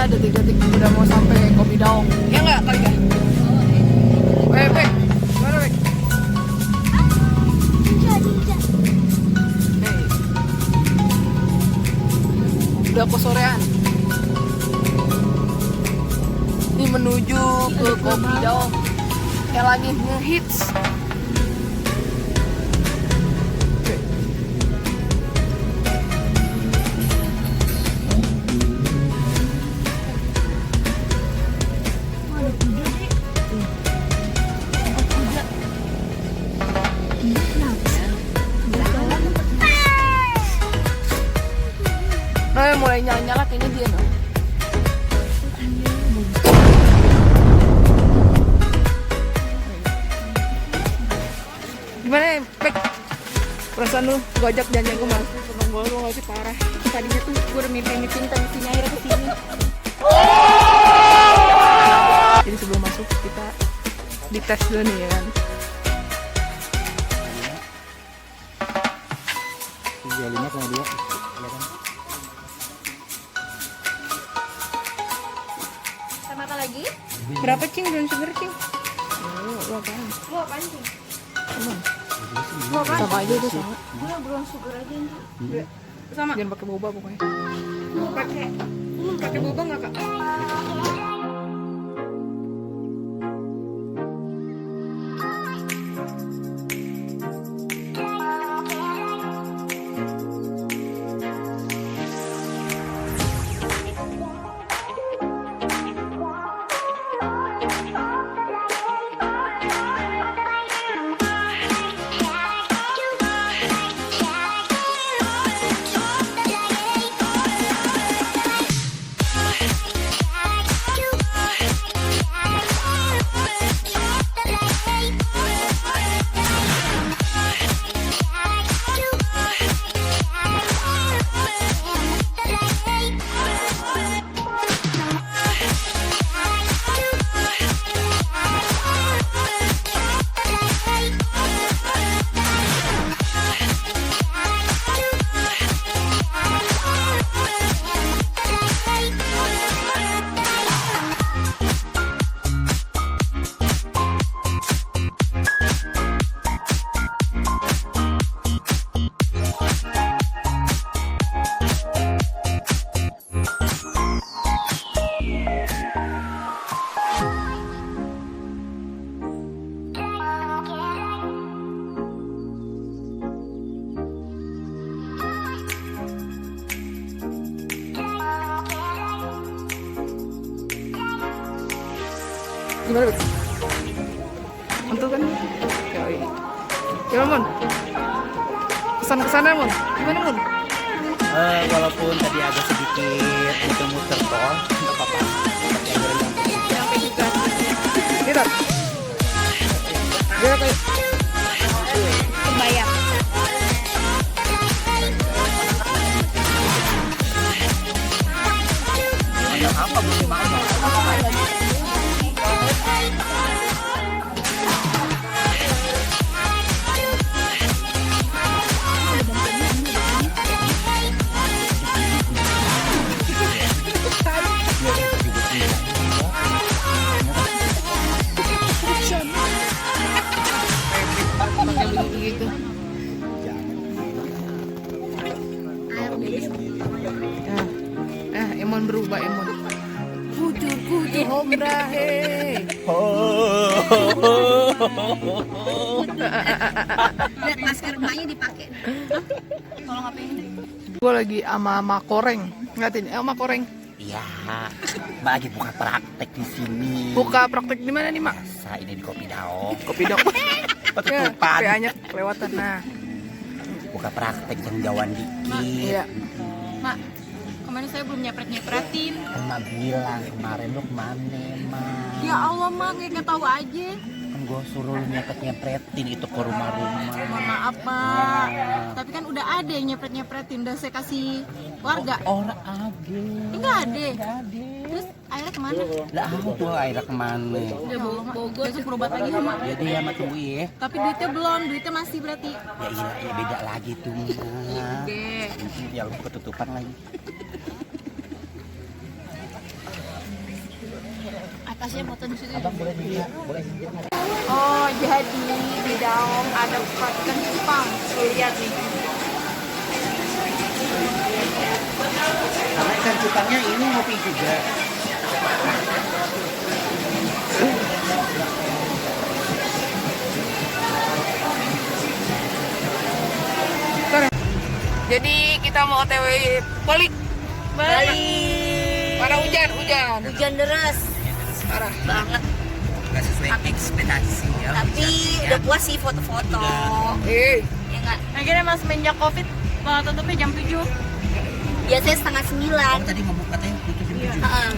detik-detik udah mau sampai Kopi Daong. Ya nggak kali ya? Bek, gimana Bek? Hey. Udah kesorean. Ini menuju ke Kopi Daong yang lagi ngehits. Nah, mulai nyala-nyala kayaknya dia no. Gimana ya, Pek? Perasaan lu gua ajak janjian gue malah seneng banget lu gak sih, parah. Tadinya tuh gue udah mimpi-mimpiin sini akhirnya kesini. Jadi sebelum masuk kita dites dulu nih ya kan. 35,2 Sama apa lagi? Berapa Cing brown sugar Cing? Lu apaan? Lu apaan sih? Emang? Lu apaan? Sama aja itu sama. Gue brown sugar aja nih. Sama. Jangan pakai boba pokoknya. Pakai boba nggak kak? Gimana Bek? Mantul kan? Yoi. Gimana Mun? Kesan-kesannya Mun? Gimana Mun? walaupun tadi agak sedikit muter-muter tol, nggak apa-apa. Tapi akhirnya Tidak. Dia kayak Kebayang. apa mesti mana? pakai begitu. Emon berubah Emon. Kucur homra he. Lihat masker emaknya dipakai. Tolong ngapain? Gue lagi sama Koreng. Ngatin, sama Koreng. Iya, Mbak lagi buka praktek di sini. Buka praktek di mana nih, Mak? Biasa ini di Kopi Daong. Kopi Daong. Ya, Petutupan. PA-nya kelewatan. Nah, Buka praktek yang jauhan dikit. iya. Mak, kemarin saya belum nyepret-nyepretin. Kan Mak bilang kemarin lu kemana, Mak? Ya Allah, Mak, nggak tahu aja. Kan gue suruh lu nyepret-nyepretin itu ke rumah-rumah. Mohon maaf, Mak. Tapi kan udah ada yang nyepret-nyepretin. Udah saya kasih warga. Orang ada. Enggak ada. Nggak ada. Terus akhirnya kemana? Lah aku akhirnya kemana? Ya Allah, Mak. Besok berobat lagi ya, Mak. Jadi ya Mak tunggu ya. Tapi duitnya belum, duitnya masih berarti. Ya iya, ya beda lagi tuh Mak. Deh. Ya lu ketutupan lagi. kasih foto di situ. Abang boleh minta, boleh minta. Oh, jadi di dalam ada ikan cupang. Lihat nih. Karena ikan cupangnya ini ngopi juga. Jadi kita mau OTW balik. Karena hujan. Hujan deras Parah. banget. Nggak sesuai ekspektasi ya. Tapi udah puas sih foto-foto. Ya nggak? Akhirnya mas semenjak covid tutupnya jam 7. Biasanya setengah 9. Tadi ngomong katanya tutup jam 7. Heeh.